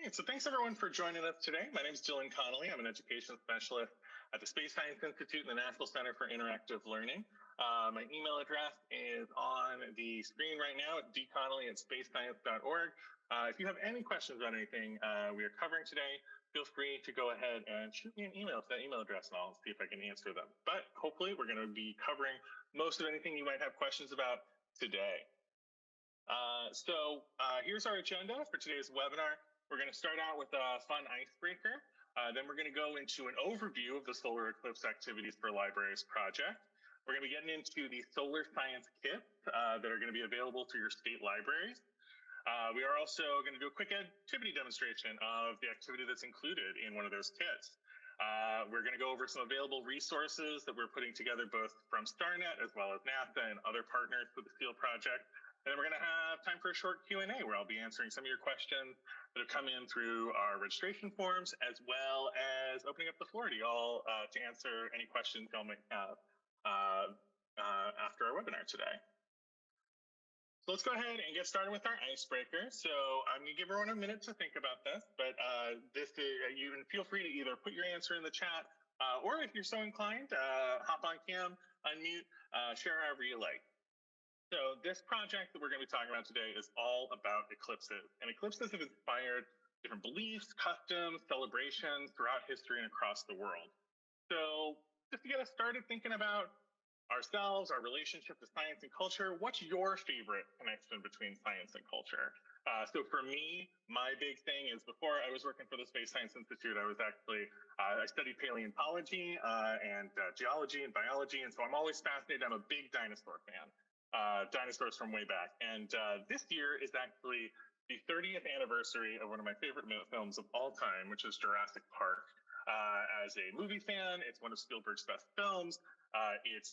right, so thanks everyone for joining us today. My name is Dylan Connolly. I'm an education specialist at the Space Science Institute and the National Center for Interactive Learning. My email address is on the screen right now at dconnolly@spacescience.org. If you have any questions about anything we are covering today, feel free to go ahead and shoot me an email to that email address, and I'll see if I can answer them. But hopefully we're going to be covering most of anything you might have questions about today. Here's our agenda for today's webinar. We're going to start out with a fun icebreaker. Then we're going to go into an overview of the solar eclipse activities for libraries project. We're going to be getting into the solar science kits that are going to be available through your state libraries. We are also going to do a quick activity demonstration of the activity that's included in one of those kits. We're going to go over some available resources that we're putting together both from StarNet as well as NASA and other partners for the SEAL project. And then we're going to have time for a short Q&A where I'll be answering some of your questions that have come in through our registration forms, as well as opening up the floor to y'all to answer any questions y'all might have after our webinar today. So let's go ahead and get started with our icebreaker. So I'm going to give everyone a minute to think about this, but you can feel free to either put your answer in the chat, or if you're so inclined, hop on cam, unmute, share however you like. So this project that we're going to be talking about today is all about eclipses. And eclipses have inspired different beliefs, customs, celebrations throughout history and across the world. So just to get us started thinking about ourselves, our relationship to science and culture, what's your favorite connection between science and culture? So for me, my big thing is before I was working for the Space Science Institute, I was actually, I studied paleontology and geology and biology. And so I'm always fascinated. I'm a big dinosaur fan. Dinosaurs from way back. And this year is actually the 30th anniversary of one of my favorite films of all time, which is Jurassic Park. As a movie fan, it's one of Spielberg's best films. It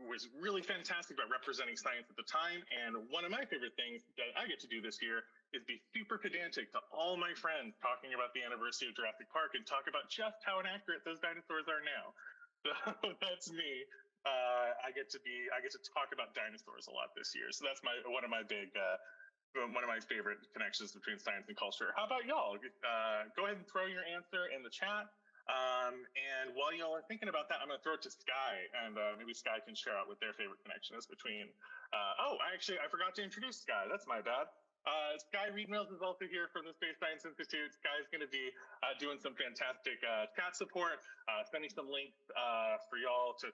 was really fantastic about representing science at the time. And one of my favorite things that I get to do this year is be super pedantic to all my friends talking about the anniversary of Jurassic Park and talk about just how inaccurate those dinosaurs are now. So that's me. I get to talk about dinosaurs a lot this year. So that's one of my favorite connections between science and culture. How about y'all? Go ahead and throw your answer in the chat. And while y'all are thinking about that, I'm going to throw it to Sky, and maybe Sky can share out what their favorite connection is between. I forgot to introduce Sky. That's my bad. Sky Reed-Mills is also here from the Space Science Institute. Sky is going to be doing some fantastic chat support, sending some links for y'all to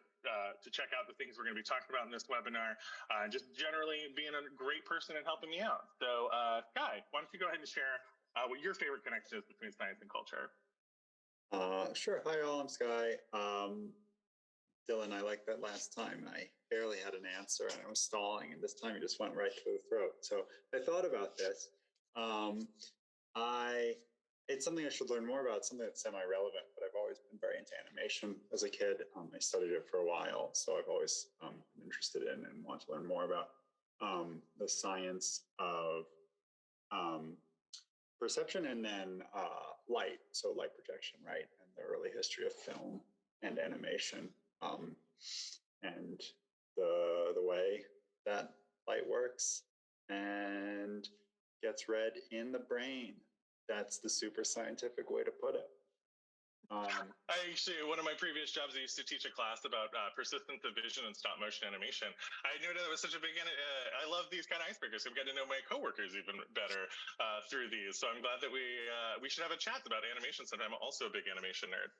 check out the things we're going to be talking about in this webinar, and just generally being a great person and helping me out. So Sky, why don't you go ahead and share what your favorite connection is between science and culture? Sure. Hi, all. I'm Sky. Dylan, I liked that last time. I barely had an answer and I was stalling, and this time you just went right for the throat. So I thought about this. It's something I should learn more about, something that's semi-relevant, but I've always been very into animation as a kid. I studied it for a while, so I've always been interested in and want to learn more about the science of perception and then light, so light projection, right? And the early history of film and animation. And the way that light works and gets read in the brain. That's the super scientific way to put it. One of my previous jobs, I used to teach a class about persistence of vision and stop motion animation. I knew that it was such a big, I love these kind of icebreakers. I've got to know my coworkers even better through these. So I'm glad that we should have a chat about animation sometime. I'm also a big animation nerd.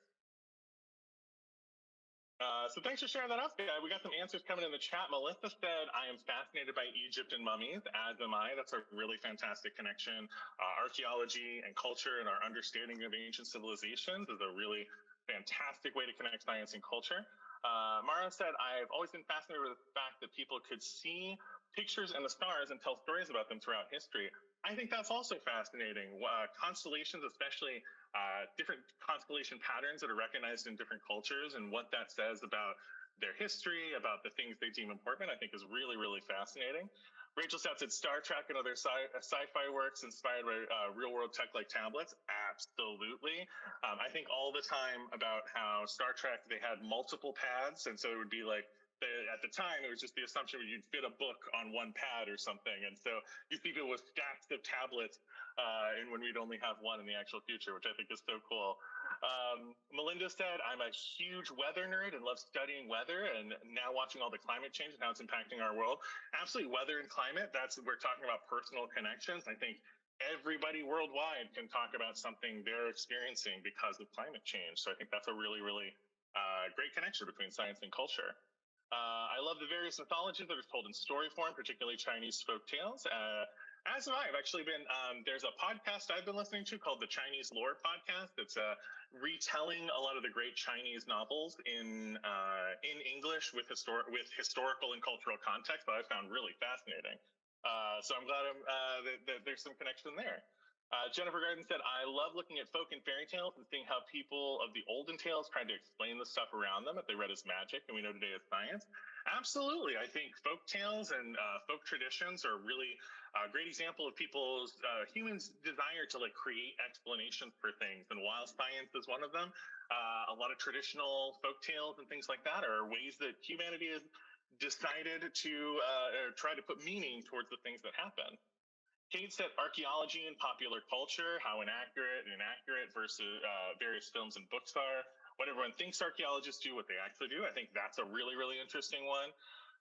So thanks for sharing that out, Sky. We got some answers coming in the chat. Melissa said, I am fascinated by Egypt and mummies, as am I. That's a really fantastic connection. Archaeology and culture and our understanding of ancient civilizations is a really fantastic way to connect science and culture. Mara said, I've always been fascinated with the fact that people could see pictures in the stars and tell stories about them throughout history. I think that's also fascinating. Constellations, especially different constellation patterns that are recognized in different cultures, and what that says about their history, about the things they deem important, I think is really, really fascinating. Rachel said Star Trek and other sci-fi works inspired by real-world tech like tablets. Absolutely. I think all the time about how Star Trek, they had multiple paths, and so it would be like at the time, it was just the assumption you'd fit a book on one pad or something. And so you see people with stacks of tablets, and when we'd only have one in the actual future, which I think is so cool. Melinda said, I'm a huge weather nerd and love studying weather, and now watching all the climate change and how it's impacting our world. Absolutely, weather and climate, we're talking about personal connections. I think everybody worldwide can talk about something they're experiencing because of climate change. So I think that's a really, really great connection between science and culture. I love the various mythologies that are told in story form, particularly Chinese folk tales. As have I. I've actually been, there's a podcast I've been listening to called the Chinese Lore Podcast. It's retelling a lot of the great Chinese novels in English with historical and cultural context that I found really fascinating. So I'm glad that there's some connection there. Jennifer Garden said, I love looking at folk and fairy tales and seeing how people of the olden tales tried to explain the stuff around them that they read as magic and we know today as science. Absolutely. I think folk tales and folk traditions are really a great example of people's humans' desire to create explanations for things. And while science is one of them, a lot of traditional folk tales and things like that are ways that humanity has decided to try to put meaning towards the things that happen. Kate said archaeology and popular culture, how inaccurate and inaccurate versus various films and books are. What everyone thinks archaeologists do, what they actually do. I think that's a really, really interesting one.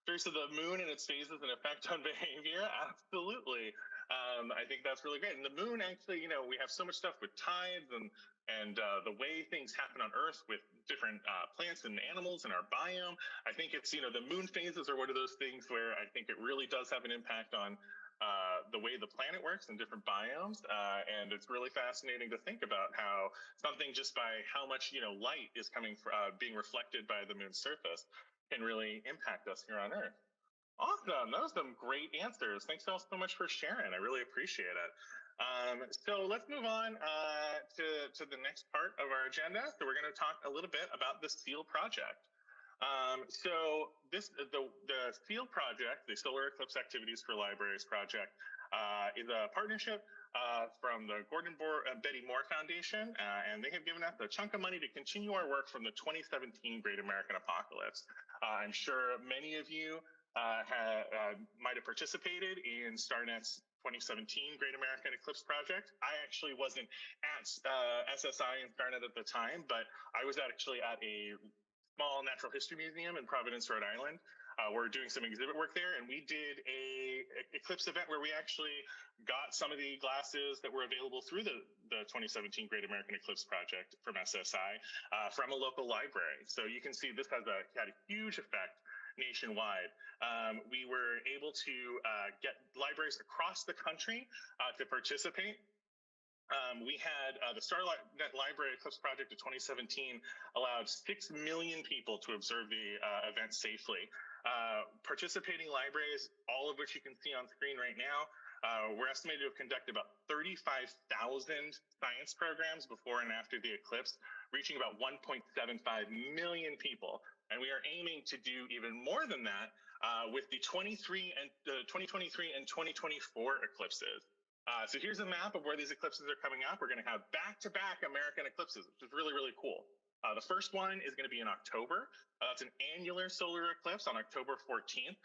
Versus the moon and its phases and effect on behavior. Absolutely. I think that's really great. And the moon actually, we have so much stuff with tides and the way things happen on Earth with different plants and animals in our biome. I think it's, the moon phases are one of those things where I think it really does have an impact on the way the planet works in different biomes. And it's really fascinating to think about how something just by how much, light is coming being reflected by the moon's surface can really impact us here on Earth. Awesome. That was some great answers. Thanks all so much for sharing. I really appreciate it. So let's move on to the next part of our agenda. So we're going to talk a little bit about the SEAL project. So the SEAL project, the Solar Eclipse Activities for Libraries project, is a partnership from the Gordon Betty Moore Foundation, and they have given us a chunk of money to continue our work from the 2017 Great American Apocalypse. I'm sure many of you might have participated in StarNet's 2017 Great American Eclipse Project. I actually wasn't at SSI and StarNet at the time, but I was actually at a small natural history museum in Providence, Rhode Island. We're doing some exhibit work there, and we did a eclipse event where we actually got some of the glasses that were available through the 2017 Great American Eclipse Project from SSI from a local library. So you can see this had a huge effect nationwide. We were able to get libraries across the country to participate. We had the Starlight Library Eclipse Project of 2017 allowed 6 million people to observe the event safely. Participating libraries, all of which you can see on screen right now, we're estimated to have conducted about 35,000 science programs before and after the eclipse, reaching about 1.75 million people. And we are aiming to do even more than that with the 2023 and 2024 eclipses. So here's a map of where these eclipses are coming up. We're going to have back-to-back American eclipses, which is really, really cool. The first one is going to be in October. It's an annular solar eclipse on October 14th.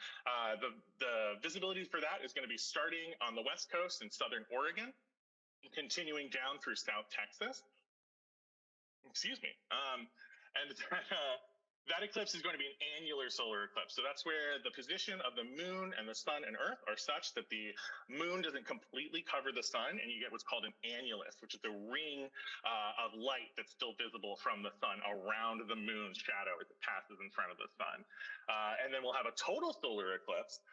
The visibility for that is going to be starting on the West Coast in Southern Oregon, and continuing down through South Texas. Excuse me. And that eclipse is going to be an annular solar eclipse. So that's where the position of the moon and the sun and Earth are such that the moon doesn't completely cover the sun, and you get what's called an annulus, which is a ring of light that's still visible from the sun around the moon's shadow as it passes in front of the sun. And then we'll have a total solar eclipse,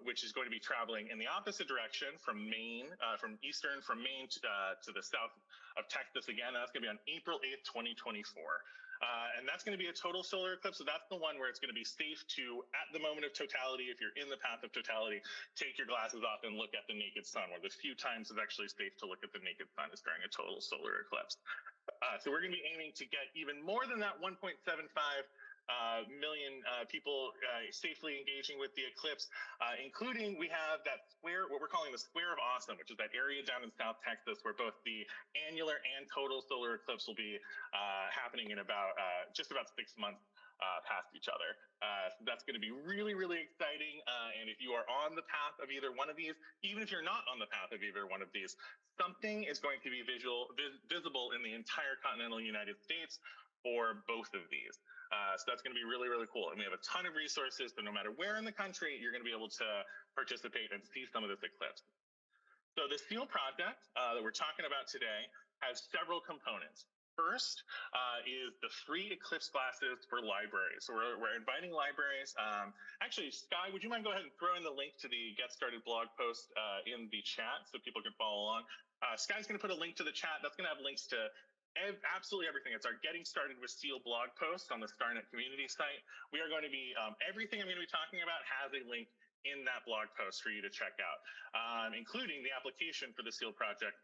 which is going to be traveling in the opposite direction from Maine, from Maine to the south of Texas again. That's going to be on April 8th, 2024. And that's going to be a total solar eclipse. So that's the one where it's going to be safe to, at the moment of totality, if you're in the path of totality, take your glasses off and look at the naked sun. One of the few times it's actually safe to look at the naked sun is during a total solar eclipse. So we're going to be aiming to get even more than that 1.75 million people safely engaging with the eclipse, including we have that square, what we're calling the Square of Awesome, which is that area down in South Texas where both the annular and total solar eclipse will be happening in about just about 6 months past each other. So that's going to be really, really exciting. And if you are on the path of either one of these, even if you're not on the path of either one of these, something is going to be visible in the entire continental United States for both of these. So that's going to be really, really cool. And we have a ton of resources, so no matter where in the country, you're going to be able to participate and see some of this eclipse. So the SEAL project that we're talking about today has several components. First is the free eclipse classes for libraries. So we're inviting libraries. Actually, Sky, would you mind go ahead and throw in the link to the Get Started blog post in the chat so people can follow along? Sky's going to put a link to the chat. That's going to have links to absolutely everything. It's our Getting Started with SEAL blog post on the StarNet community site. We are going to be, everything I'm going to be talking about has a link in that blog post for you to check out, including the application for the SEAL project,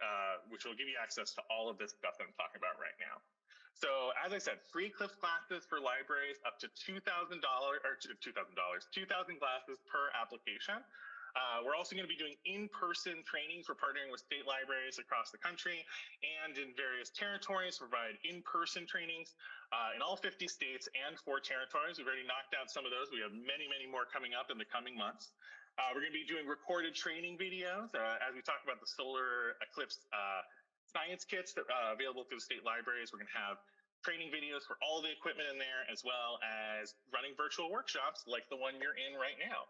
which will give you access to all of this stuff that I'm talking about right now. So as I said, free eclipse classes for libraries up to $2,000 or $2,000, 2,000 classes per application. We're also going to be doing in-person trainings. We're partnering with state libraries across the country and in various territories to provide in-person trainings in all 50 states and 4 territories. We've already knocked out some of those. We have many, many more coming up in the coming months. We're going to be doing recorded training videos as we talk about the solar eclipse science kits that available through the state libraries. We're going to have training videos for all the equipment in there, as well as running virtual workshops like the one you're in right now.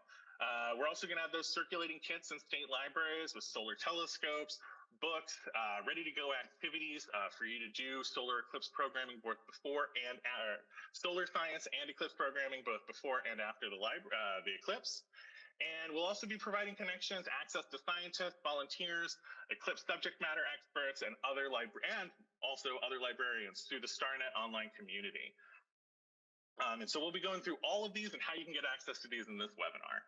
We're also going to have those circulating kits in state libraries with solar telescopes, books, ready to go activities for you to do solar eclipse programming both before and solar science and eclipse programming both before and after the eclipse. And we'll also be providing connections, access to scientists, volunteers, eclipse subject matter experts, and other librarians through the StarNet online community. And so we'll be going through all of these and how you can get access to these in this webinar.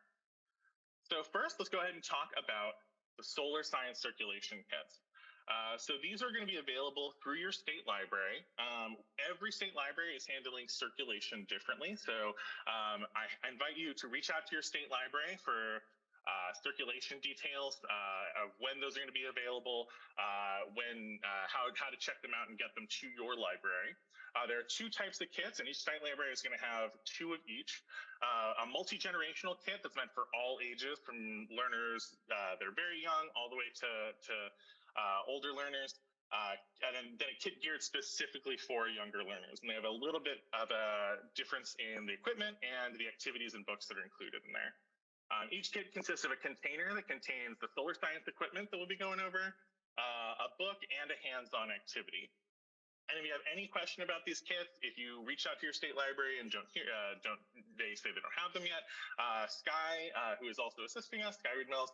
So first, let's go ahead and talk about the solar science circulation kits. So these are going to be available through your state library. Every state library is handling circulation differently. So I invite you to reach out to your state library for circulation details of when those are going to be available, how to check them out and get them to your library. There are 2 types of kits, and each state library is going to have 2 of each. A multi-generational kit that's meant for all ages, from learners that are very young all the way to older learners, and then a kit geared specifically for younger learners. And they have a little bit of a difference in the equipment and the activities and books that are included in there. Each kit consists of a container that contains the solar science equipment that we'll be going over, a book, and a hands-on activity. And if you have any question about these kits, if you reach out to your state library and they say they don't have them yet, Sky, who is also assisting us, Sky Reed-Mills,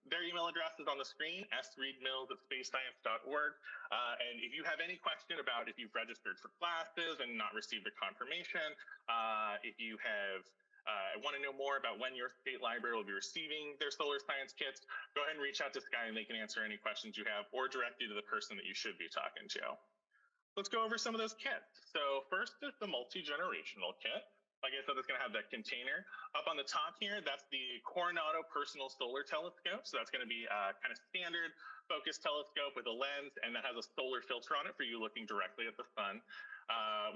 their email address is on the screen, sreedmills@spacescience.org. And if you have any question about if you've registered for classes and not received a confirmation, if you have want to know more about when your state library will be receiving their solar science kits, go ahead and reach out to Sky and they can answer any questions you have or direct you to the person that you should be talking to. Let's go over some of those kits. So first is the multi-generational kit. Like I said, it's going to have that container. Up on the top here, that's the Coronado Personal Solar Telescope. So that's going to be a kind of standard focus telescope with a lens, and that has a solar filter on it for you looking directly at the sun.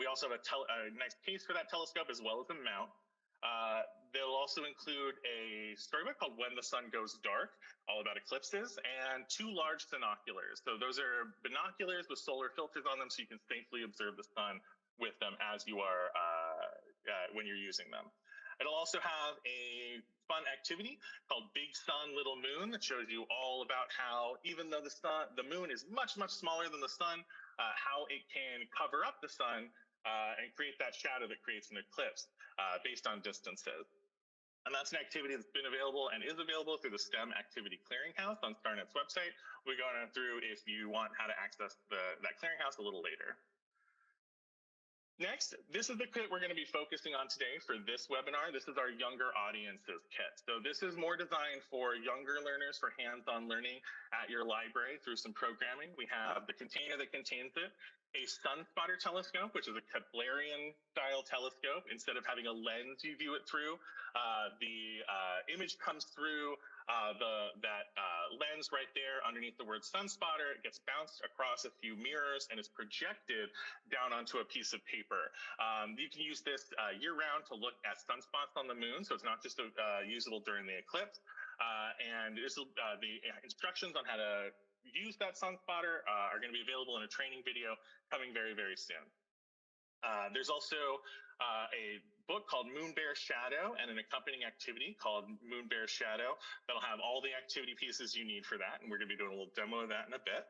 We also have a nice case for that telescope as well as a mount. They'll also include a storybook called When the Sun Goes Dark, all about eclipses, and 2 large binoculars. So those are binoculars with solar filters on them so you can safely observe the sun with them as you are when you're using them. It'll also have a fun activity called Big Sun, Little Moon that shows you all about how even though the moon is much, much smaller than the sun, how it can cover up the sun and create that shadow that creates an eclipse based on distances. And that's an activity that's been available and is available through the STEM Activity Clearinghouse on StarNet's website. We're going through if you want how to access that clearinghouse a little later. Next, this is the kit we're going to be focusing on today for this webinar. This is our younger audiences kit. So this is more designed for younger learners for hands-on learning at your library through some programming. We have the container that contains it, a sun spotter telescope, which is a Keplerian style telescope. Instead of having a lens you view it through, the image comes through that lens right there underneath the word sun spotter. It gets bounced across a few mirrors and is projected down onto a piece of paper. You can use this year-round to look at sunspots on the moon, so it's not just usable during the eclipse. And this will, the instructions on how to use that sun spotter are going to be available in a training video coming very, very soon. There's also a book called Moon Bear Shadow and an accompanying activity called Moon Bear Shadow that'll have all the activity pieces you need for that, and we're going to be doing a little demo of that in a bit.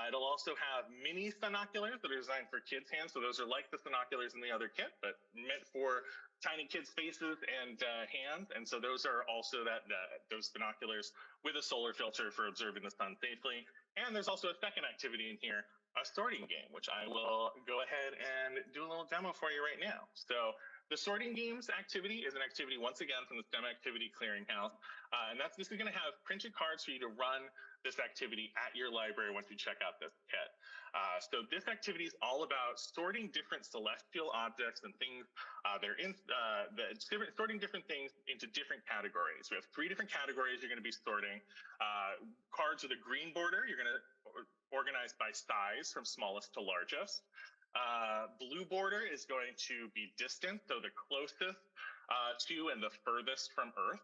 It'll also have mini sinoculars that are designed for kids' hands. So those are like the sinoculars in the other kit, but meant for tiny kids' faces and hands. And so those are also those binoculars with a solar filter for observing the sun safely. And there's also a second activity in here, a sorting game, which I will go ahead and do a little demo for you right now. So the sorting games activity is an activity, once again, from the STEM Activity Clearinghouse. And this is going to have printed cards for you to run this activity at your library once you check out this kit. So this activity is all about sorting different celestial objects and things. Sorting different things into different categories. We have 3 different categories you're going to be sorting. Cards with a green border, you're going to organize by size from smallest to largest. Blue border is going to be distance, so the closest to and the furthest from Earth,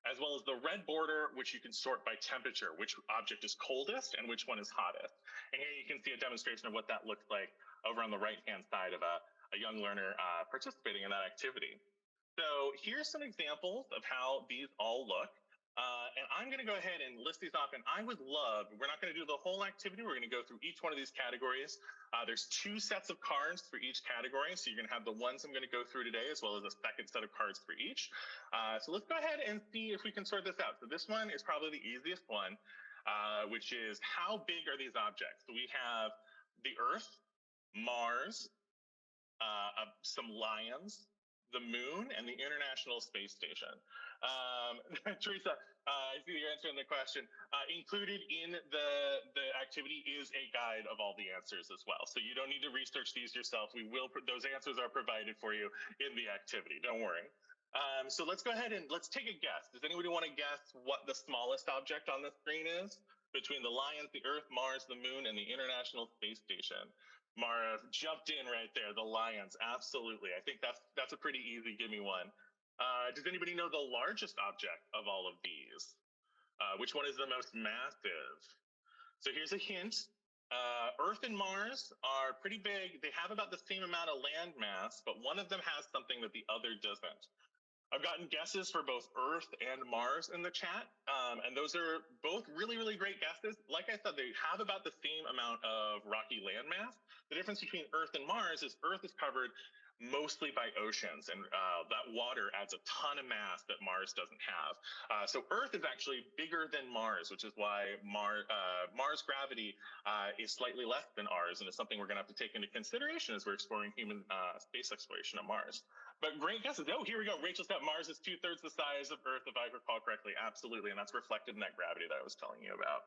as well as the red border, which you can sort by temperature, which object is coldest and which one is hottest. And here you can see a demonstration of what that looks like over on the right-hand side of a young learner participating in that activity. So here's some examples of how these all look. And I'm going to go ahead and list these off. And I would love, we're not going to do the whole activity. We're going to go through each one of these categories. There's 2 sets of cards for each category. So you're going to have the ones I'm going to go through today, as well as a second set of cards for each. So let's go ahead and see if we can sort this out. So this one is probably the easiest one, which is how big are these objects? So we have the Earth, Mars, some lions, the moon, and the International Space Station. Teresa, I see you're answering the question. Included in the activity is a guide of all the answers as well. So you don't need to research these yourself. Those answers are provided for you in the activity. Don't worry. So let's go ahead and let's take a guess. Does anybody want to guess what the smallest object on the screen is between the lions, the Earth, Mars, the moon, and the International Space Station? Mara jumped in right there. The lions, absolutely. I think that's a pretty easy give me one. Does anybody know the largest object of all of these? Which one is the most massive? So here's a hint. Earth and Mars are pretty big. They have about the same amount of land mass, but one of them has something that the other doesn't. I've gotten guesses for both Earth and Mars in the chat, and those are both really, really great guesses. Like I said, they have about the same amount of rocky land mass. The difference between Earth and Mars is Earth is covered mostly by oceans, and that water adds a ton of mass that Mars doesn't have. So Earth is actually bigger than Mars, which is why Mars gravity is slightly less than ours, and it's something we're going to have to take into consideration as we're exploring human space exploration of Mars. But great guesses. Oh, here we go. Rachel said Mars is 2/3 the size of Earth, if I recall correctly. Absolutely, and that's reflected in that gravity that I was telling you about.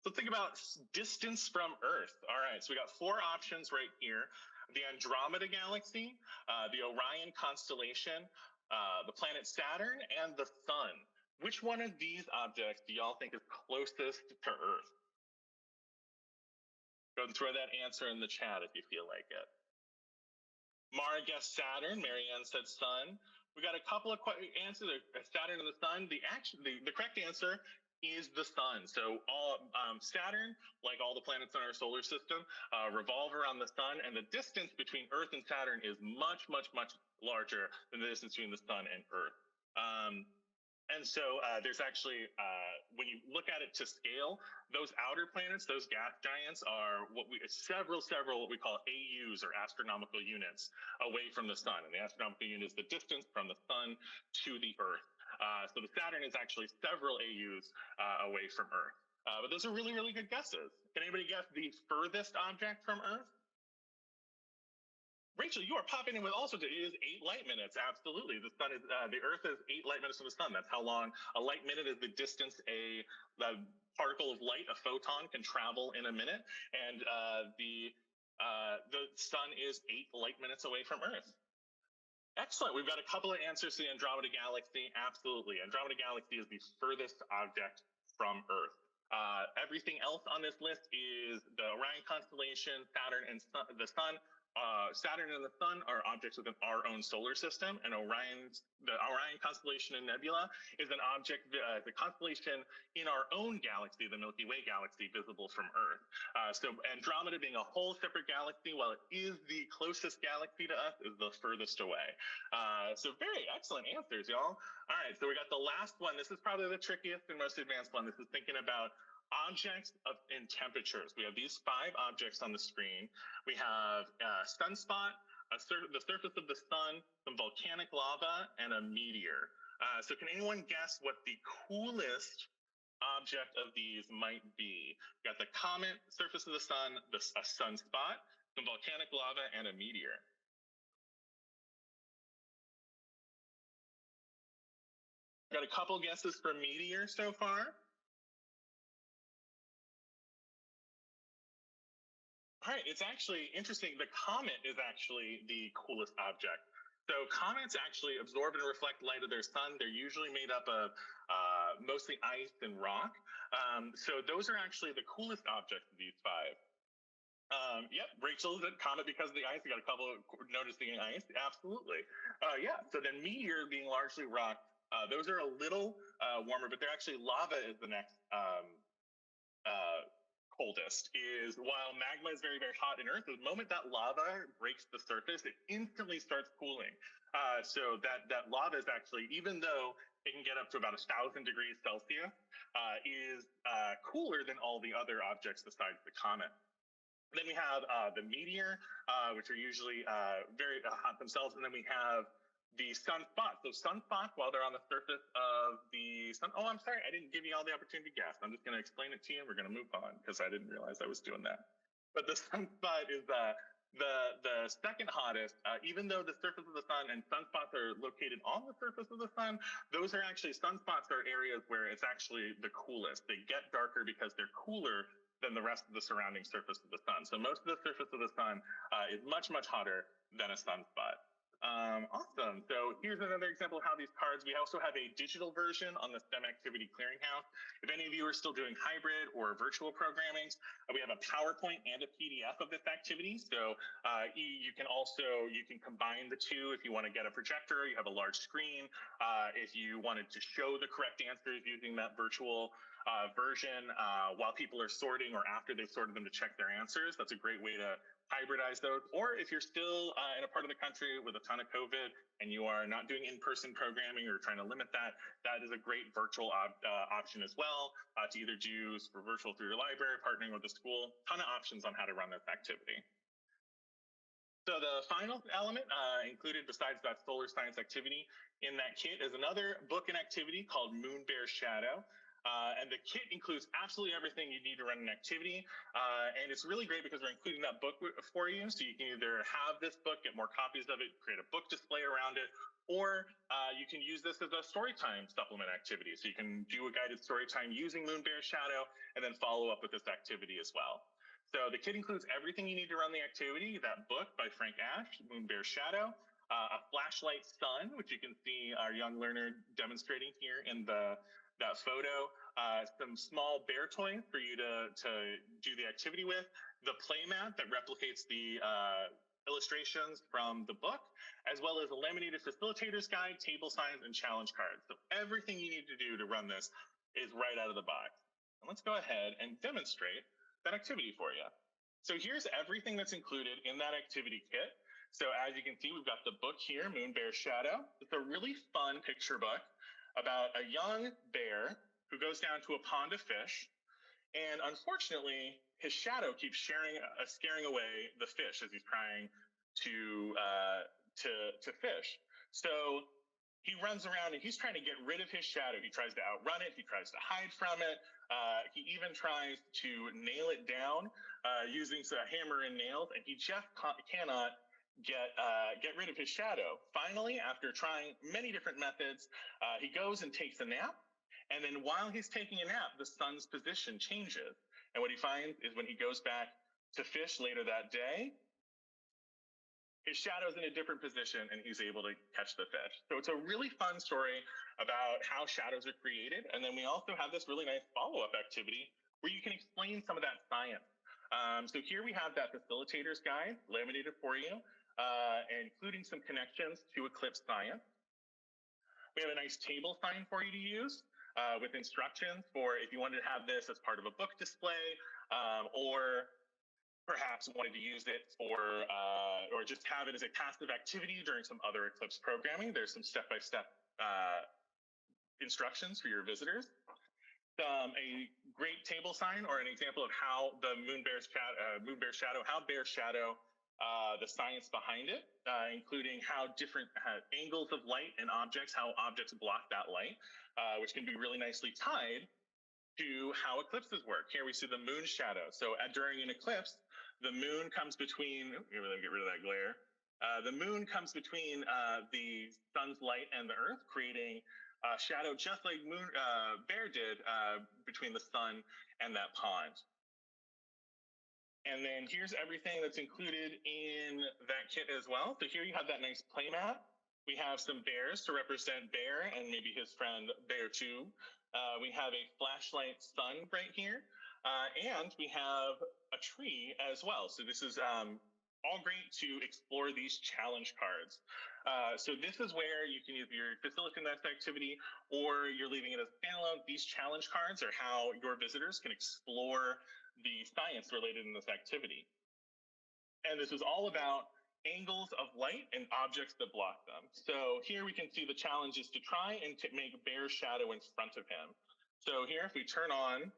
So think about distance from Earth. All right, so we got 4 options right here. The Andromeda Galaxy, the Orion Constellation, the planet Saturn, and the Sun. Which one of these objects do y'all think is closest to Earth? Go ahead and throw that answer in the chat if you feel like it. Mara guessed Saturn. Marianne said Sun. We got a couple of answers: Saturn and the Sun. The correct answer is the Sun. So Saturn, like all the planets in our solar system, revolve around the Sun, and the distance between Earth and Saturn is much, much, much larger than the distance between the Sun and Earth. And so there's actually, when you look at it to scale, those outer planets, those gas giants, are several what we call AUs, or astronomical units, away from the Sun. And the astronomical unit is the distance from the Sun to the Earth. So the Saturn is actually several AUs away from Earth. But those are really, really good guesses. Can anybody guess the furthest object from Earth? Rachel, you are popping in with also, it is 8 light minutes. Absolutely. The Sun is, the Earth is 8 light minutes from the Sun. That's how long a light minute is, the distance a particle of light, a photon, can travel in a minute. And the The sun is 8 light minutes away from Earth. Excellent. We've got a couple of answers to the Andromeda Galaxy. Absolutely. Andromeda Galaxy is the furthest object from Earth. Everything else on this list is the Orion constellation, Saturn, and the Sun. Saturn and the Sun are objects within our own solar system, and the Orion constellation and nebula is an object, the constellation in our own galaxy, the Milky Way galaxy, visible from Earth. So Andromeda, being a whole separate galaxy, while it is the closest galaxy to us, is the furthest away. So very excellent answers, y'all. All right, so we got the last one. This is probably the trickiest and most advanced one. This is thinking about objects in temperatures. We have these 5 objects on the screen. We have a sunspot, the surface of the sun, some volcanic lava, and a meteor. So can anyone guess what the coolest object of these might be? We got the comet, surface of the sun, a sunspot, some volcanic lava, and a meteor. Got a couple guesses for meteor so far. All right, it's actually interesting. The comet is actually the coolest object. So comets actually absorb and reflect light of their sun. They're usually made up of mostly ice and rock. So those are actually the coolest objects of these 5. Yep, Rachel said comet because of the ice. We got a couple noticing ice. Absolutely. Yeah, so then meteor being largely rock. Those are a little warmer, but they're actually lava is the next coldest. Is while magma is very, very hot in Earth, the moment that lava breaks the surface, it instantly starts cooling. So that lava is actually, even though it can get up to about 1,000 degrees Celsius, is cooler than all the other objects besides the comet. Then we have the meteor, which are usually very hot themselves. And then we have the sunspots. So sunspots, while they're on the surface of the sun. Oh, I'm sorry, I didn't give you all the opportunity to guess. I'm just going to explain it to you, and we're going to move on because I didn't realize I was doing that. But the sunspot is the second hottest. Even though the surface of the sun and sunspots are located on the surface of the sun, those are actually, sunspots are areas where it's actually the coolest. They get darker because they're cooler than the rest of the surrounding surface of the sun. So most of the surface of the sun is much, much hotter than a sunspot. Awesome. So here's another example of how these cards, we also have a digital version on the STEM Activity Clearinghouse. If any of you are still doing hybrid or virtual programming, we have a PowerPoint and a PDF of this activity. So you can combine the two if you want to get a projector, you have a large screen. If you wanted to show the correct answers using that virtual version while people are sorting or after they've sorted them to check their answers, that's a great way to hybridize those. Or if you're still in a part of the country with a ton of COVID and you are not doing in-person programming or trying to limit that, that is a great virtual option as well to either do for virtual through your library, partnering with the school. Ton of options on how to run this activity. So the final element included besides that solar science activity in that kit is another book and activity called Moon Bear Shadow. And the kit includes absolutely everything you need to run an activity. And it's really great because we're including that book for you. So you can either have this book, get more copies of it, create a book display around it, or you can use this as a storytime supplement activity. So you can do a guided storytime using Moon Bear Shadow and then follow up with this activity as well. So the kit includes everything you need to run the activity, that book by Frank Ash, Moon Bear Shadow, a flashlight sun, which you can see our young learner demonstrating here in that photo, some small bear toys for you to do the activity with, the playmat that replicates the illustrations from the book, as well as a laminated facilitator's guide, table signs, and challenge cards. So everything you need to do to run this is right out of the box. And let's go ahead and demonstrate that activity for you. So here's everything that's included in that activity kit. So as you can see, we've got the book here, Moon Bear Shadow. It's a really fun picture book about a young bear who goes down to a pond of fish, and unfortunately, his shadow keeps scaring away the fish as he's trying to fish. So he runs around and he's trying to get rid of his shadow. He tries to outrun it. He tries to hide from it. He even tries to nail it down using a hammer and nails, and he just cannot get rid of his shadow. Finally, after trying many different methods, he goes and takes a nap. And then while he's taking a nap, the sun's position changes. And what he finds is when he goes back to fish later that day, his shadow's in a different position and he's able to catch the fish. So it's a really fun story about how shadows are created. And then we also have this really nice follow-up activity where you can explain some of that science. So here we have that facilitator's guide laminated for you, including some connections to eclipse science. We have a nice table sign for you to use with instructions for if you wanted to have this as part of a book display, or perhaps wanted to use it for, or just have it as a passive activity during some other eclipse programming. There's some step-by-step instructions for your visitors. A great table sign or an example of how the moon bear shadow, the science behind it, including how different angles of light and objects, how objects block that light, which can be really nicely tied to how eclipses work. Here we see the moon shadow. So during an eclipse, the moon comes between, get rid of that glare. The moon comes between the sun's light and the earth, creating a shadow just like bear did between the sun and that pond. And then here's everything that's included in that kit as well. So here you have that nice playmat. We have some bears to represent Bear and maybe his friend Bear 2. We have a flashlight sun right here. And we have a tree as well. So this is all great to explore these challenge cards. So this is where you can either facilitate this activity or you're leaving it as standalone. These challenge cards are how your visitors can explore the science related in this activity. And this is all about angles of light and objects that block them. So here we can see the challenge is to try and make Bear's shadow in front of him. So here, if we turn on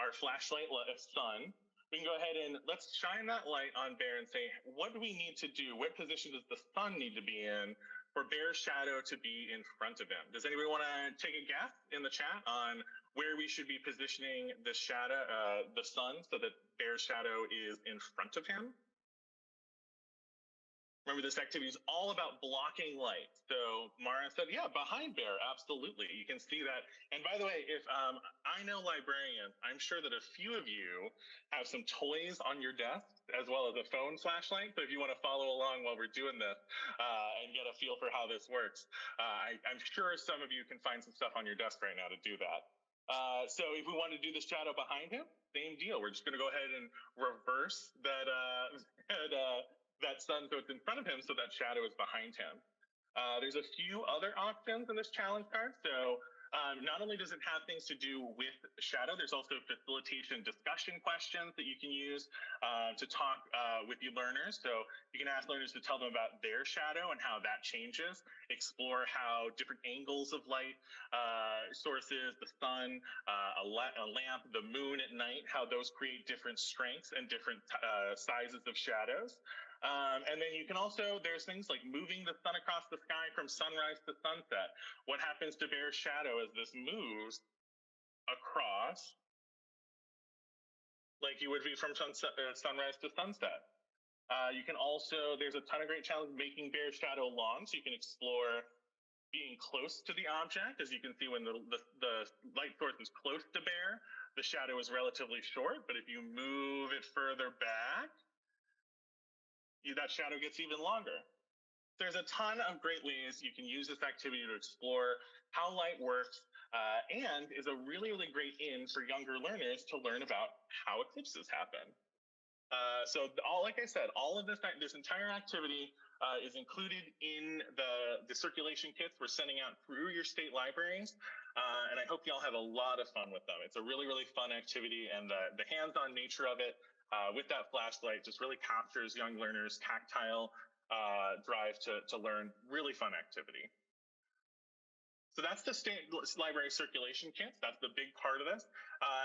our flashlight sun, we can go ahead and let's shine that light on Bear and say, what do we need to do? What position does the sun need to be in for Bear's shadow to be in front of him? Does anybody want to take a guess in the chat on where we should be positioning the shadow, the sun, so that Bear's shadow is in front of him? Remember, this activity is all about blocking light. So Mara said, yeah, behind Bear, absolutely. You can see that. And by the way, if I know librarians, I'm sure that a few of you have some toys on your desk as well as a phone flashlight. So if you want to follow along while we're doing this and get a feel for how this works, I'm sure some of you can find some stuff on your desk right now to do that. So if we want to do the shadow behind him, same deal. We're just going to go ahead and reverse that that sun so it's in front of him, so that shadow is behind him. There's a few other options in this challenge card. So not only does it have things to do with shadow, there's also facilitation discussion questions that you can use to talk with your learners. So you can ask learners to tell them about their shadow and how that changes, explore how different angles of light sources, the sun, a lamp, the moon at night, how those create different strengths and different sizes of shadows. And then you can also, there's things like moving the sun across the sky from sunrise to sunset. What happens to Bear's shadow as this moves across, like you would be from sunrise to sunset? You can also, there's a ton of great challenges making Bear's shadow long, so you can explore being close to the object. As you can see, when the light source is close to Bear, the shadow is relatively short, but if you move it further back, that shadow gets even longer. There's a ton of great ways you can use this activity to explore how light works, and is a really, really great in for younger learners to learn about how eclipses happen. So like I said, all of this entire activity is included in the circulation kits we're sending out through your state libraries, and I hope you all have a lot of fun with them. It's a really, really fun activity, and the hands-on nature of it with that flashlight just really captures young learners' tactile drive to learn. Really fun activity. So that's the state library circulation kits. That's the big part of this.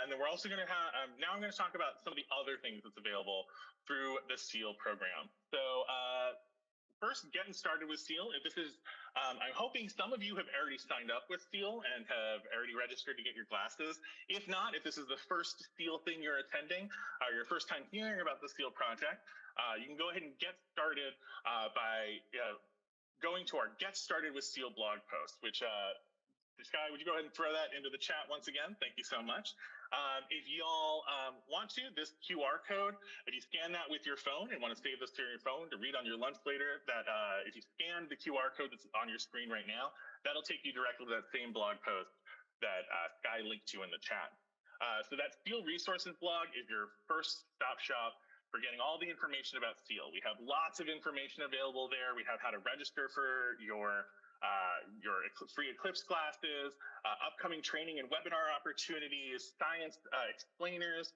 And then we're also going to have, now I'm going to talk about some of the other things that's available through the SEAL program. So first, getting started with SEAL. If this is, I'm hoping some of you have already signed up with SEAL and have already registered to get your glasses. If not, if this is the first SEAL thing you're attending, or your first time hearing about the SEAL project, you can go ahead and get started by going to our Get Started with SEAL blog post, which Sky, would you go ahead and throw that into the chat once again? Thank you so much. If y'all want to, this QR code, if you scan that with your phone and want to save this to your phone to read on your lunch later, that if you scan the QR code that's on your screen right now, that'll take you directly to that same blog post that Sky linked to in the chat. So that Seal Resources blog is your first stop shop for getting all the information about Seal. We have lots of information available there. We have how to register for your free Eclipse classes, upcoming training and webinar opportunities, science explainers.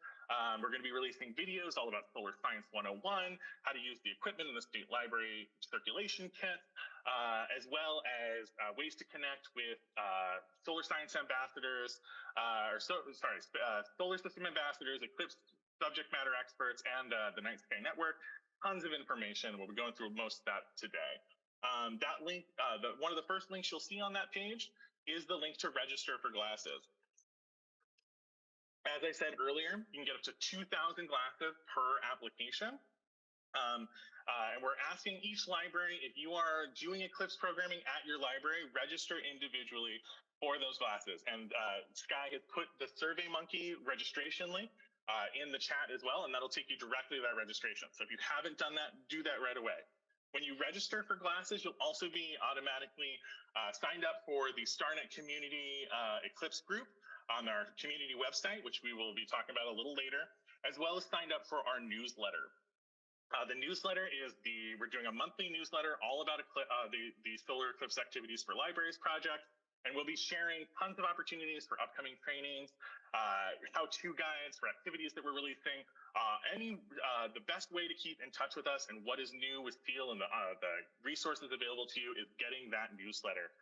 We're going to be releasing videos all about Solar Science 101, how to use the equipment in the State Library circulation kit, as well as ways to connect with solar science ambassadors, solar system ambassadors, Eclipse subject matter experts, and the Night Sky Network. Tons of information. We'll be going through most of that today. That link, one of the first links you'll see on that page is the link to register for glasses. As I said earlier, you can get up to 2,000 glasses per application. And we're asking each library, if you are doing Eclipse programming at your library, register individually for those glasses. And Sky has put the SurveyMonkey registration link in the chat as well, and that'll take you directly to that registration. So if you haven't done that, do that right away. When you register for glasses, you'll also be automatically signed up for the StarNet Community Eclipse group on our community website, which we will be talking about a little later, as well as signed up for our newsletter. The newsletter is we're doing a monthly newsletter all about the solar eclipse activities for libraries project. And we'll be sharing tons of opportunities for upcoming trainings, how-to guides for activities that we're releasing. The best way to keep in touch with us and what is new with Seal and the resources available to you is getting that newsletter.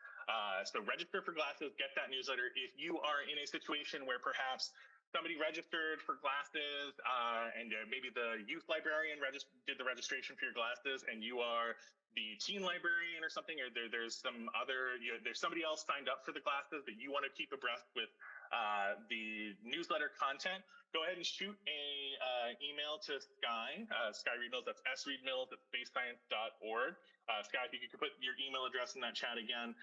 So register for glasses, get that newsletter. If you are in a situation where perhaps somebody registered for glasses and maybe the youth librarian did the registration for your glasses and you are the teen librarian or something, or there's some other, there's somebody else signed up for the glasses that you want to keep abreast with the newsletter content, go ahead and shoot a email to Sky, Sky Read Mills, that's sreadmills@spacescience.org. Sky, if you could put your email address in that chat again.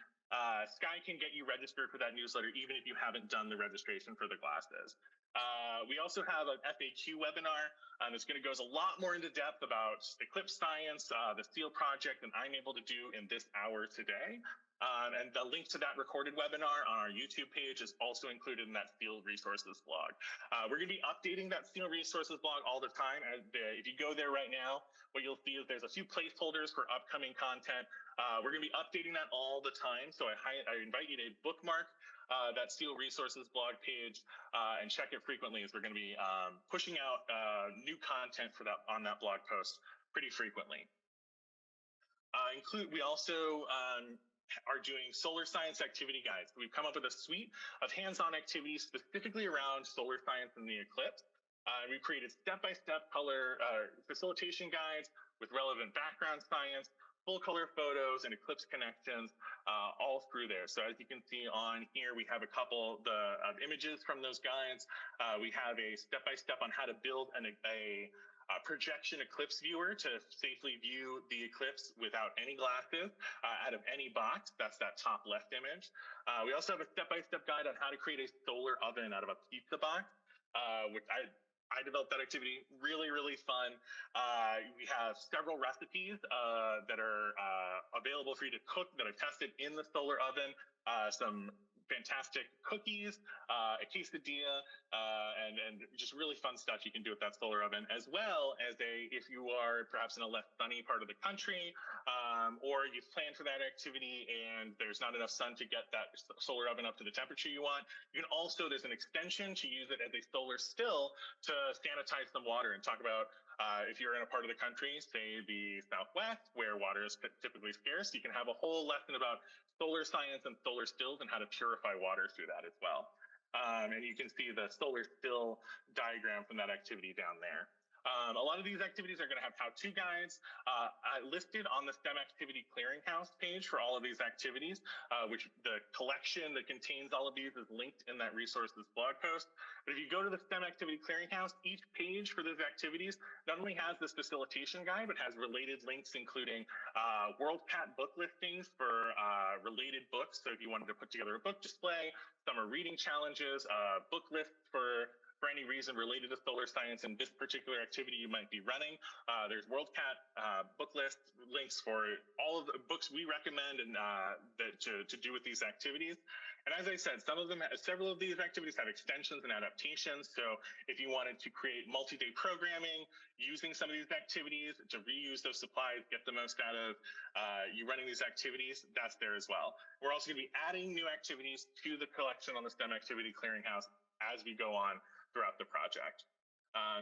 Sky can get you registered for that newsletter even if you haven't done the registration for the glasses. We also have an FAQ webinar that's going to go a lot more into depth about Eclipse science, the Seal project, than I'm able to do in this hour today. And the link to that recorded webinar on our YouTube page is also included in that Seal Resources blog. We're going to be updating that Seal Resources blog all the time. If you go there right now, what you'll see is there's a few placeholders for upcoming content. We're going to be updating that all the time. So I invite you to bookmark that Seal Resources blog page and check it frequently, as we're going to be pushing out new content for that on that blog post pretty frequently. We also are doing solar science activity guides. We've come up with a suite of hands-on activities specifically around solar science and the eclipse. We've created step-by-step color facilitation guides with relevant background science, full color photos, and eclipse connections all through there. So as you can see on here, we have a couple of images from those guides. We have a step-by-step on how to build a projection eclipse viewer to safely view the eclipse without any glasses out of any box. That's that top left image. We also have a step-by-step guide on how to create a solar oven out of a pizza box, which I developed that activity. Really, really fun. We have several recipes that are available for you to cook that I've tested in the solar oven. Some fantastic cookies, a quesadilla, and just really fun stuff you can do with that solar oven, as well as if you are perhaps in a less sunny part of the country, or you've planned for that activity and there's not enough sun to get that solar oven up to the temperature you want, you can also, there's an extension to use it as a solar still to sanitize some water and talk about if you're in a part of the country, say the Southwest, where water is typically scarce, you can have a whole lesson about solar science and solar stills and how to purify water through that as well. And you can see the solar still diagram from that activity down there. A lot of these activities are going to have how-to guides listed on the STEM Activity Clearinghouse page for all of these activities, which the collection that contains all of these is linked in that resources blog post. But if you go to the STEM Activity Clearinghouse, each page for those activities not only has this facilitation guide, but has related links, including WorldCat book listings for related books. So if you wanted to put together a book display, summer reading challenges, book lists for for any reason related to solar science and this particular activity you might be running. There's WorldCat book list links for all of the books we recommend and to do with these activities. And as I said, several of these activities have extensions and adaptations. So if you wanted to create multi-day programming using some of these activities to reuse those supplies, get the most out of you running these activities, that's there as well. We're also going to be adding new activities to the collection on the STEM Activity Clearinghouse as we go on throughout the project.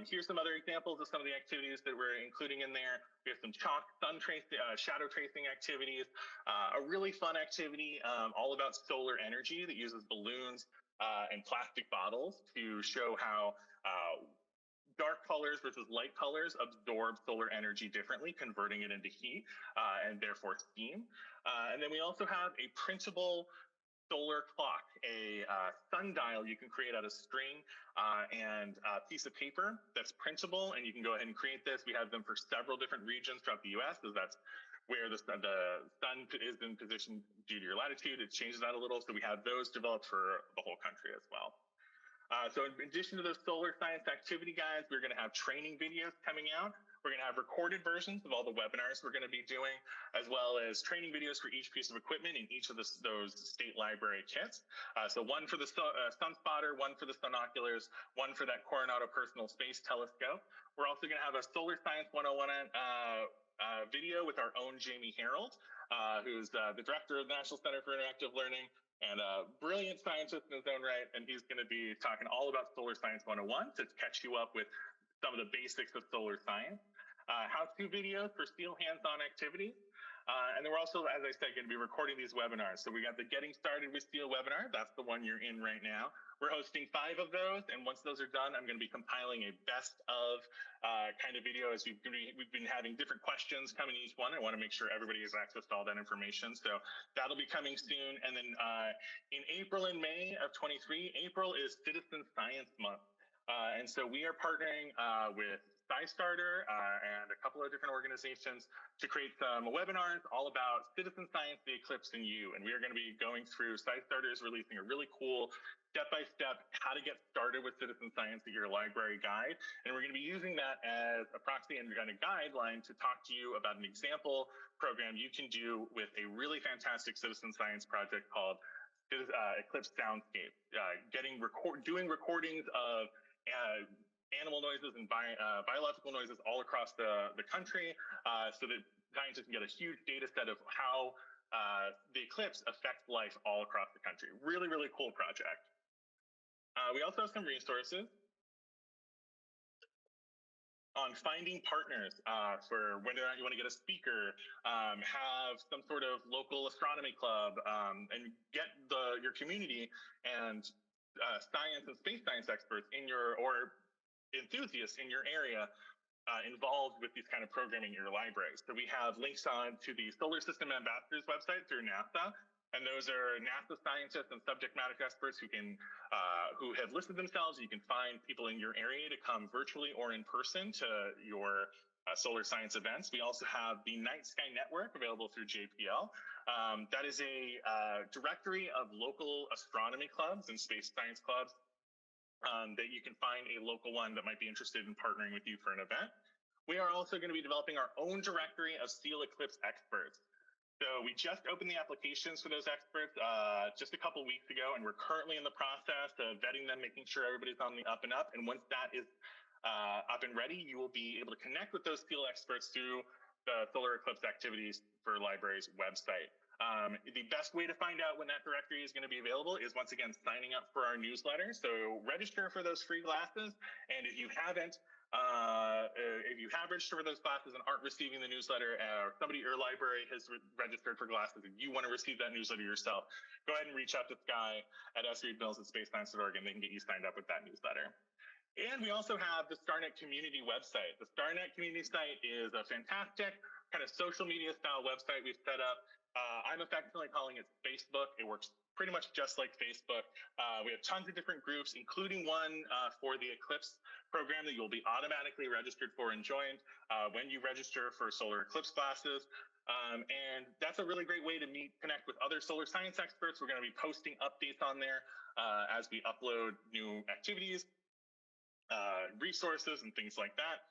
Here's some other examples of some of the activities that we're including in there. We have some chalk, shadow tracing activities, a really fun activity all about solar energy that uses balloons and plastic bottles to show how dark colors versus light colors absorb solar energy differently, converting it into heat and therefore steam. And then we also have a printable solar clock, a sundial you can create out of string and a piece of paper that's printable, and you can go ahead and create this. We have them for several different regions throughout the U.S., because that's where the sun is in position due to your latitude. It changes that a little, so we have those developed for the whole country as well. So in addition to those solar science activity guides, we're going to have training videos coming out. We're going to have recorded versions of all the webinars we're going to be doing, as well as training videos for each piece of equipment in each of those state library kits. So one for the sun spotter, one for the sunoculars, one for that Coronado Personal Space Telescope. We're also going to have a Solar Science 101 video with our own Jamie Harold, who's the director of the National Center for Interactive Learning and a brilliant scientist in his own right. And he's going to be talking all about Solar Science 101 to catch you up with some of the basics of solar science, how-to videos for steel hands-on activities. And then we're also, as I said, going to be recording these webinars. So we got the Getting Started with Steel webinar. That's the one you're in right now. We're hosting 5 of those. And once those are done, I'm going to be compiling a best of kind of video, as we've been having different questions coming each one. I want to make sure everybody has access to all that information. So that'll be coming soon. And then in April and May of 23, April is Citizen Science Month. And so we are partnering with SciStarter and a couple of different organizations to create some webinars all about citizen science, the eclipse, and you. And we are going to be going through, SciStarter is releasing a really cool step-by-step how to get started with citizen science at your library guide. And we're going to be using that as a proxy and a guideline to talk to you about an example program you can do with a really fantastic citizen science project called Eclipse Soundscape, doing recordings of animal noises and biological noises all across the country, so that scientists can get a huge data set of how the eclipse affects life all across the country. Really, really cool project. We also have some resources on finding partners for whether or not you want to get a speaker, have some sort of local astronomy club, and get your community and science and space science experts in or enthusiasts in your area involved with these kind of programming in your library. So we have links on to the Solar System Ambassadors website through NASA, and those are NASA scientists and subject matter experts who have listed themselves. You can find people in your area to come virtually or in person to your solar science events. We also have the Night Sky Network available through JPL. That is a directory of local astronomy clubs and space science clubs that you can find a local one that might be interested in partnering with you for an event. We are also going to be developing our own directory of steel eclipse experts. So we just opened the applications for those experts just a couple weeks ago, and we're currently in the process of vetting them, making sure everybody's on the up and up. And once that is up and ready, you will be able to connect with those steel experts through the Solar Eclipse Activities for Libraries website. The best way to find out when that directory is going to be available is, once again, signing up for our newsletter. So register for those free classes. And if you haven't, if you have registered for those classes and aren't receiving the newsletter, or somebody at your library has registered for classes and you want to receive that newsletter yourself, go ahead and reach out to Sky at sreedmills@spacescience.org, and they can get you signed up with that newsletter. And we also have the StarNet community website. The StarNet community site is a fantastic kind of social media style website we've set up. I'm affectionately calling it Facebook. It works pretty much just like Facebook. We have tons of different groups, including one for the Eclipse program that you'll be automatically registered for and joined when you register for solar eclipse classes. And that's a really great way to connect with other solar science experts. We're going to be posting updates on there as we upload new activities. resources and things like that.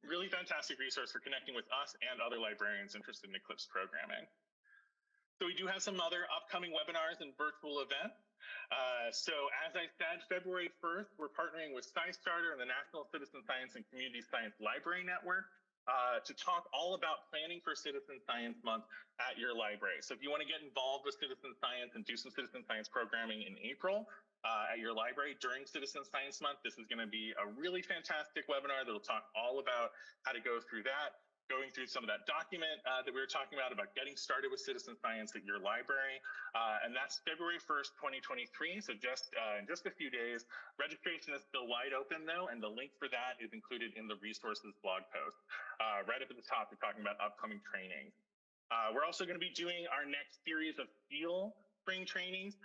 Really fantastic resource for connecting with us and other librarians interested in Eclipse programming. So we do have some other upcoming webinars and virtual events. So as I said, February 1st, we're partnering with SciStarter and the National Citizen Science and Community Science Library Network to talk all about planning for Citizen Science Month at your library. So if you want to get involved with citizen science and do some citizen science programming in April at your library during Citizen Science Month, this is going to be a really fantastic webinar that will talk all about how to go through that, going through some of that document that we were talking about getting started with citizen science at your library. And that's February 1st, 2023. So just in just a few days. Registration is still wide open though, and the link for that is included in the resources blog post. Right up at the top, we're talking about upcoming training. We're also going to be doing our next series of Steel spring trainings,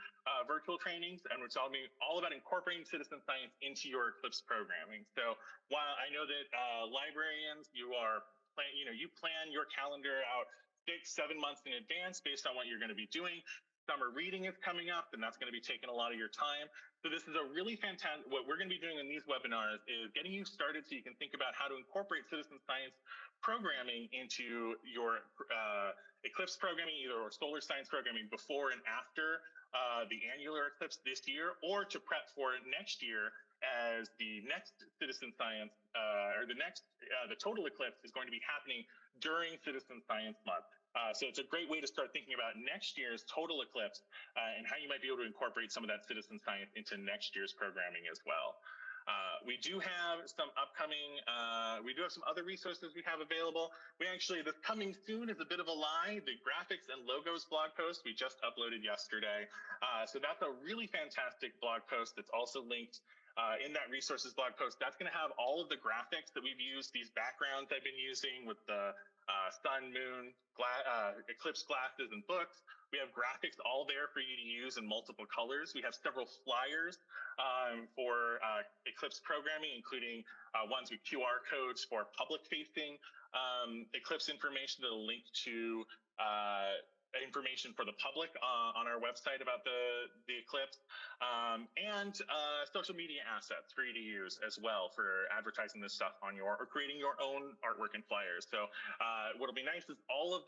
virtual trainings, and it's all about incorporating citizen science into your Eclipse programming. So while I know that librarians, you plan your calendar out 6-7 months in advance based on what you're going to be doing. Summer reading is coming up, and that's going to be taking a lot of your time. So this is a really fantastic, what we're going to be doing in these webinars is getting you started so you can think about how to incorporate citizen science programming into your Eclipse programming, or solar science programming before and after the annular eclipse this year, or to prep for next year as the next citizen science, the total eclipse is going to be happening during Citizen Science Month. So it's a great way to start thinking about next year's total eclipse and how you might be able to incorporate some of that citizen science into next year's programming as well. We do have some upcoming, we do have some other resources we have available. The coming soon is a bit of a lie. The graphics and logos blog post we just uploaded yesterday. So that's a really fantastic blog post that's also linked in that resources blog post. That's going to have all of the graphics that we've used, these backgrounds I've been using with the sun, moon, eclipse glasses, and books. We have graphics all there for you to use in multiple colors. We have several flyers for Eclipse programming, including ones with QR codes for public-facing Eclipse information that'll link to information for the public on our website about the eclipse, and social media assets for you to use as well for advertising this stuff on or creating your own artwork and flyers. So what'll be nice is all of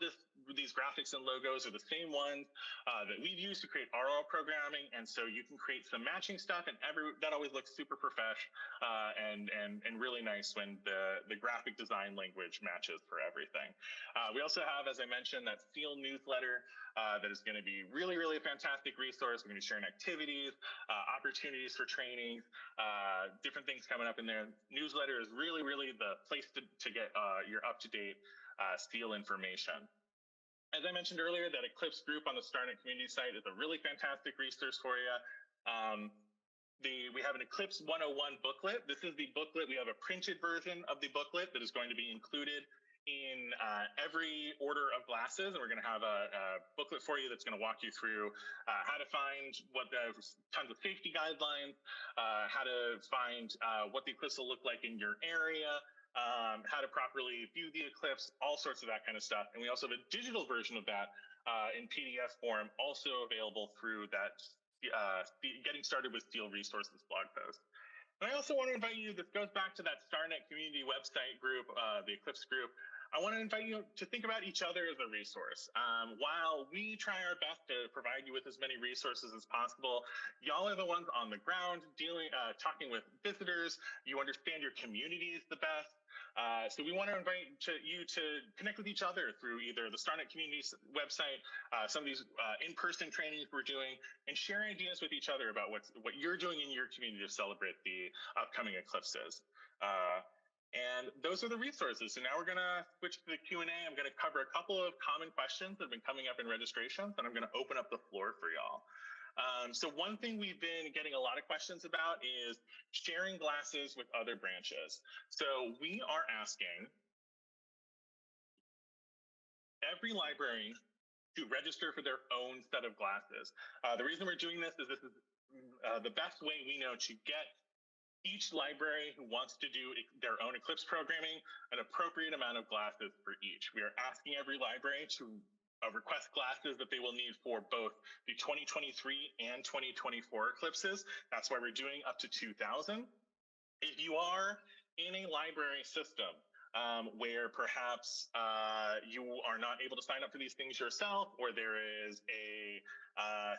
these graphics and logos are the same ones that we've used to create our programming, and so you can create some matching stuff, and that always looks super profesh and really nice when the graphic design language matches for everything. We also have, as I mentioned, that Steel newsletter that is going to be really, really a fantastic resource. We're going to be sharing activities, opportunities for training, different things coming up in there. Newsletter is really, really the place to get your up-to-date Steel information. As I mentioned earlier, that Eclipse group on the StarNet community site is a really fantastic resource for you. We have an Eclipse 101 booklet. This is the booklet. We have a printed version of the booklet that is going to be included in every order of glasses, and we're going to have a booklet for you that's going to walk you through how to find tons of safety guidelines, how to find what the eclipse will look like in your area, how to properly view the eclipse, all sorts of that kind of stuff. And we also have a digital version of that in PDF form, also available through that Getting Started with Steel Resources blog post. And I also want to invite you, this goes back to that StarNet community website group, the Eclipse group. I want to invite you to think about each other as a resource. While we try our best to provide you with as many resources as possible, y'all are the ones on the ground talking with visitors. You understand your communities the best. So we want to invite you to connect with each other through either the StarNet community website, some of these in-person trainings we're doing, and share ideas with each other about what you're doing in your community to celebrate the upcoming eclipses. And those are the resources. So now we're going to switch to the Q&A. I'm going to cover a couple of common questions that have been coming up in registrations, and I'm going to open up the floor for y'all. So one thing we've been getting a lot of questions about is sharing glasses with other branches. So we are asking every library to register for their own set of glasses. The reason we're doing this is the best way we know to get each library who wants to do their own Eclipse programming an appropriate amount of glasses for each. We are asking every library to request glasses that they will need for both the 2023 and 2024 eclipses. That's why we're doing up to 2,000. If you are in a library system where perhaps you are not able to sign up for these things yourself, or there is a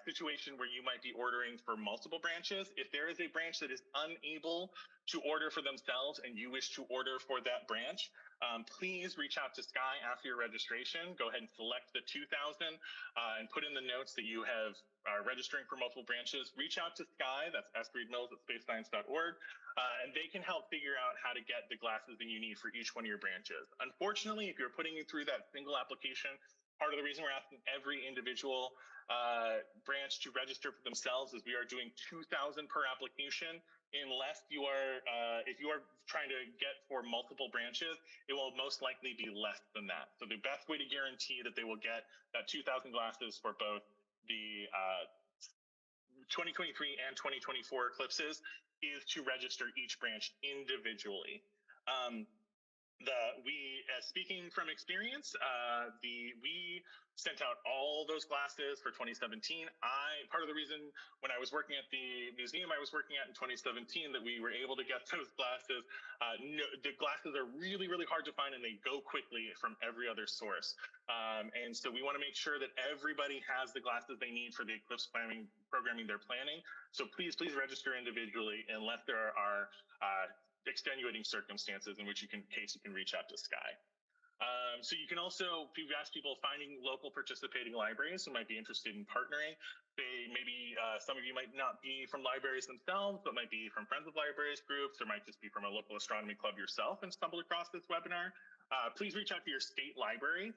situation where you might be ordering for multiple branches, if there is a branch that is unable to order for themselves and you wish to order for that branch, please reach out to Sky after your registration. Go ahead and select the 2000 and put in the notes that you are registering for multiple branches. Reach out to Sky, that's sreedmills@spacescience.org, and they can help figure out how to get the glasses that you need for each one of your branches. Unfortunately, if you're putting it through that single application, part of the reason we're asking every individual branch to register for themselves is we are doing 2,000 per application. Unless you are, if you are trying to get for multiple branches, it will most likely be less than that. So the best way to guarantee that they will get that 2,000 glasses for both the 2023 and 2024 eclipses is to register each branch individually. Speaking from experience, we sent out all those glasses for 2017. Part of the reason when I was working at the museum I was working at in 2017 that we were able to get those glasses, the glasses are really, really hard to find and they go quickly from every other source. And so we want to make sure that everybody has the glasses they need for the eclipse programming they're planning. So please register individually unless there are extenuating circumstances in which you can reach out to Sky. So you can also, if you've asked people, finding local participating libraries who might be interested in partnering. Maybe some of you might not be from libraries themselves, but might be from Friends of Libraries groups, or might just be from a local astronomy club yourself and stumble across this webinar. Please reach out to your state library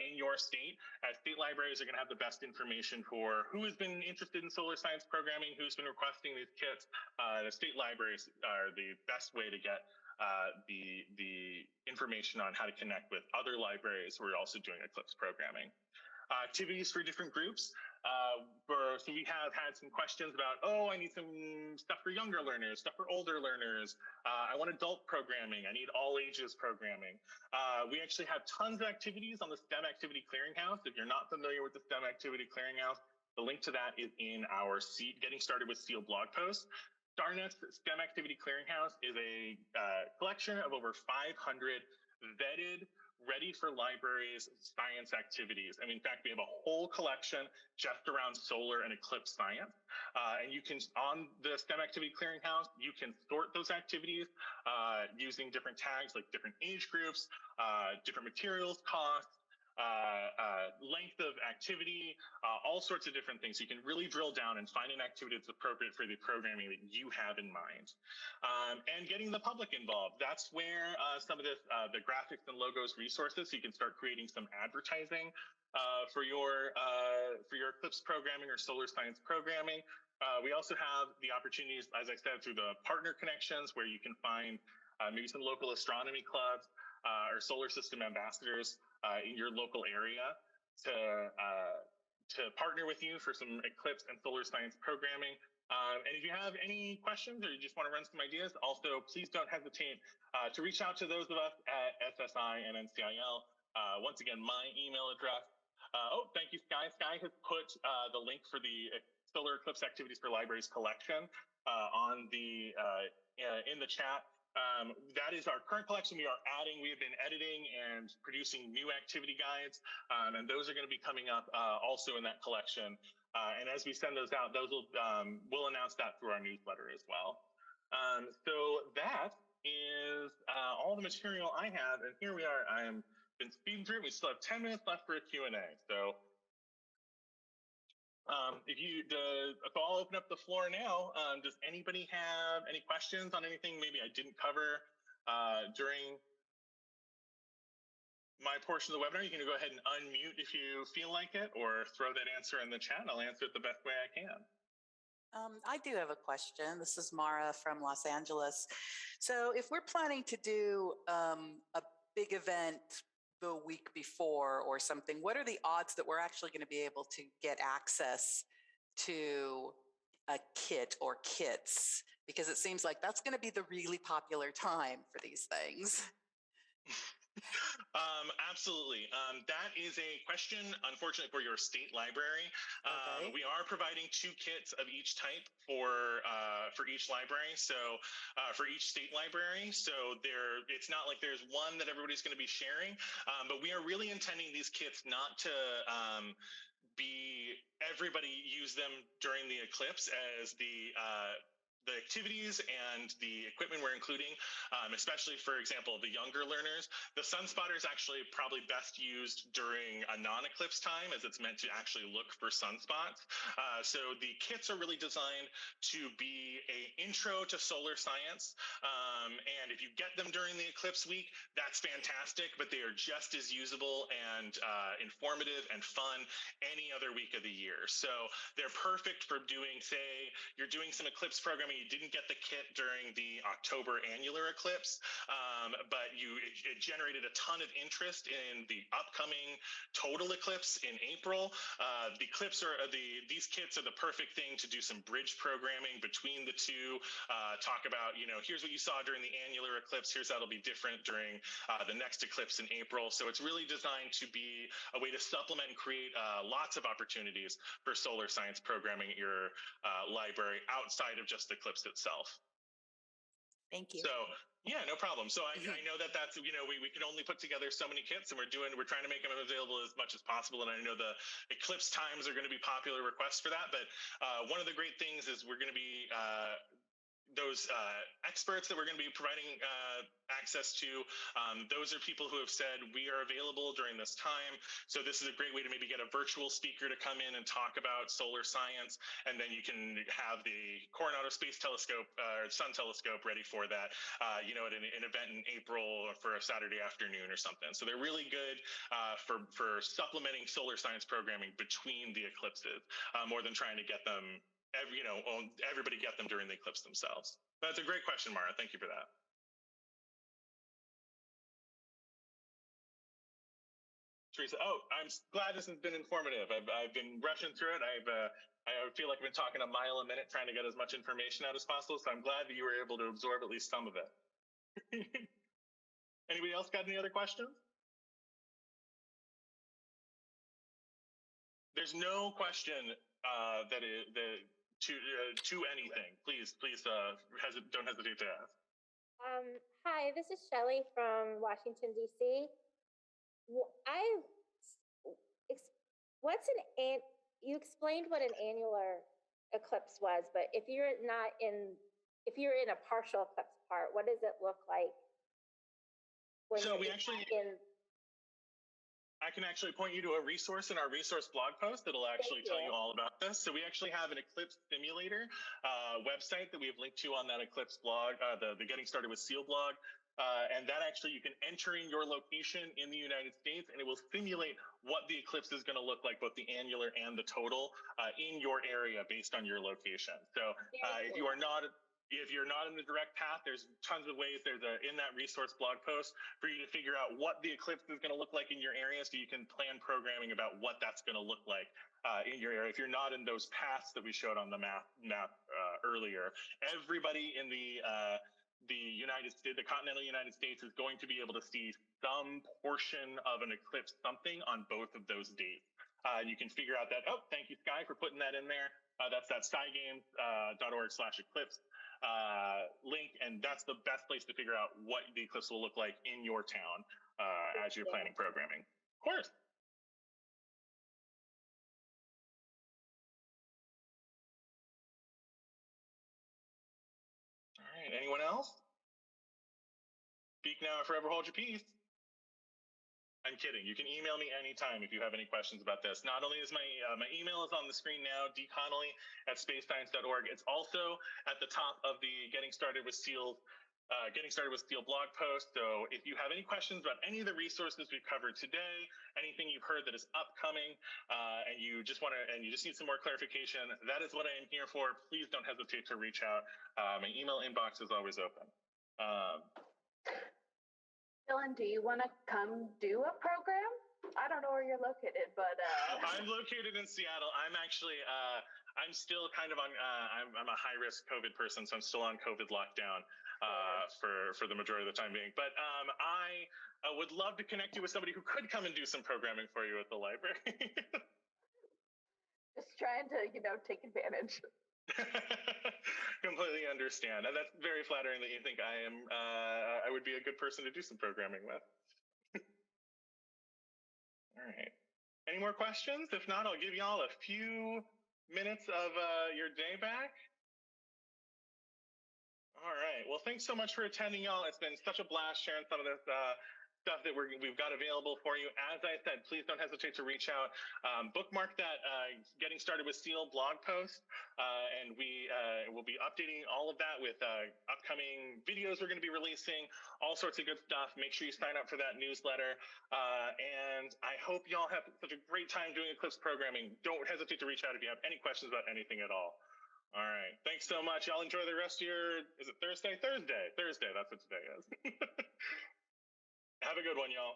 in your state, as state libraries are going to have the best information for who has been interested in solar science programming, who's been requesting these kits. The state libraries are the best way to get the information on how to connect with other libraries who are also doing eclipse programming. Activities for different groups. So we have had some questions about, I need some stuff for younger learners, stuff for older learners. I want adult programming. I need all ages programming. We actually have tons of activities on the STEM Activity Clearinghouse. If you're not familiar with the STEM Activity Clearinghouse, the link to that is in our Getting Started with SEAL blog post. StarNet's STEM Activity Clearinghouse is a collection of over 500 vetted, ready for libraries science activities. And in fact, we have a whole collection just around solar and eclipse science. And you can, on the STEM Activity Clearinghouse, you can sort those activities using different tags like different age groups, different materials costs, length of activity, all sorts of different things. You can really drill down and find an activity that's appropriate for the programming that you have in mind. And getting the public involved. That's where some of the graphics and logos resources, so you can start creating some advertising for your eclipse programming or solar science programming. We also have the opportunities, as I said, through the partner connections, where you can find maybe some local astronomy clubs or solar system ambassadors in your local area to partner with you for some eclipse and solar science programming. And if you have any questions or you just want to run some ideas, also please don't hesitate to reach out to those of us at SSI and NCIL. Once again, my email address. Thank you, Sky. Sky has put the link for the Solar Eclipse Activities for Libraries collection on in the chat. That is our current collection. We have been editing and producing new activity guides, and those are going to be coming up also in that collection. And as we send those out, we'll announce that through our newsletter as well. So that is all the material I have, and here we are. I am been speeding through. We still have 10 minutes left for a Q&A. So so I'll open up the floor now. Does anybody have any questions on anything maybe I didn't cover during my portion of the webinar? You can go ahead and unmute if you feel like it, or throw that answer in the chat and I'll answer it the best way I can. I do have a question. This is Mara from Los Angeles. So if we're planning to do a big event the week before or something, what are the odds that we're actually going to be able to get access to a kit or kits? Because it seems like that's going to be the really popular time for these things. Absolutely. That is a question, unfortunately, for your state library. Okay. We are providing 2 kits of each type for each library. So for each state library. So it's not like there's one that everybody's going to be sharing, but we are really intending these kits not to be everybody use them during the eclipse as the activities and the equipment we're including, especially for example, the younger learners. The sun spotter is actually probably best used during a non-eclipse time, as it's meant to actually look for sunspots. So the kits are really designed to be a intro to solar science. And if you get them during the eclipse week, that's fantastic, but they are just as usable and informative and fun any other week of the year. So they're perfect for doing, say, you're doing some eclipse programming, you didn't get the kit during the October annular eclipse, but it generated a ton of interest in the upcoming total eclipse in April. These kits are the perfect thing to do some bridge programming between the two. Talk about, here's what you saw during the annular eclipse, here's how it'll be different during the next eclipse in April. So it's really designed to be a way to supplement and create lots of opportunities for solar science programming at your library outside of just the eclipse itself. Thank you. So yeah, no problem. So I know that's, we can only put together so many kits, and we're trying to make them available as much as possible. And I know the eclipse times are going to be popular requests for that. But one of the great things is we're going to be those experts that we're going to be providing access to. Those are people who have said we are available during this time. So this is a great way to maybe get a virtual speaker to come in and talk about solar science. And then you can have the Coronado Space Telescope or Sun Telescope ready for that, at an event in April for a Saturday afternoon or something. So they're really good for supplementing solar science programming between the eclipses, more than trying to get them everybody get them during the eclipse themselves. That's a great question, Mara. Thank you for that. Teresa, I'm glad this has been informative. I've been rushing through it. I feel like I've been talking a mile a minute trying to get as much information out as possible. So I'm glad that you were able to absorb at least some of it. Anybody else got any other questions? There's no question to anything. Please don't hesitate to ask. Hi, this is Shelley from Washington, D.C. You explained what an annular eclipse was, but if you're in a partial eclipse part, what does it look like? I can actually point you to a resource in our resource blog post that'll actually tell you all about this. So we actually have an eclipse simulator website that we have linked to on that eclipse blog, the Getting Started with SEAL blog. And that actually, you can enter in your location in the United States, and it will simulate what the eclipse is going to look like, both the annular and the total, in your area based on your location. So if you're not in the direct path, there's tons of ways. There's in that resource blog post for you to figure out what the eclipse is going to look like in your area, so you can plan programming about what that's going to look like in your area. If you're not in those paths that we showed on the map earlier, everybody in the United States, the continental United States, is going to be able to see some portion of an eclipse, something on both of those dates. You can figure out that. Oh, thank you, Sky, for putting that in there. That's that skygames.org/eclipse link, and that's the best place to figure out what the eclipse will look like in your town as you're planning programming. Of course. All right, anyone else? Speak now or forever hold your peace. I'm kidding. You can email me anytime if you have any questions about this. Not only is my email is on the screen now, dconnolly@spacescience.org. It's also at the top of the Getting Started with SEAL blog post. So if you have any questions about any of the resources we've covered today, anything you've heard that is upcoming, and you just need some more clarification, that is what I am here for. Please don't hesitate to reach out. My email inbox is always open. Dylan, do you want to come do a program? I don't know where you're located, but I'm located in Seattle. I'm actually I'm still kind of on I'm a high risk COVID person, so I'm still on COVID lockdown. for the majority of the time being. But I would love to connect you with somebody who could come and do some programming for you at the library. Just trying to, take advantage. Completely understand, and that's very flattering that you think I would be a good person to do some programming with. All right. Any more questions? If not, I'll give y'all a few minutes of your day back. All right. Well, thanks so much for attending, y'all. It's been such a blast sharing some of this stuff that we've got available for you. As I said, please don't hesitate to reach out. Bookmark that Getting Started with Seal blog post, and we will be updating all of that with upcoming videos we're going to be releasing, all sorts of good stuff. Make sure you sign up for that newsletter. And I hope y'all have such a great time doing Eclipse programming. Don't hesitate to reach out if you have any questions about anything at all. All right. Thanks so much. Y'all enjoy the rest of your, is it Thursday? Thursday. That's what today is. Have a good one, y'all.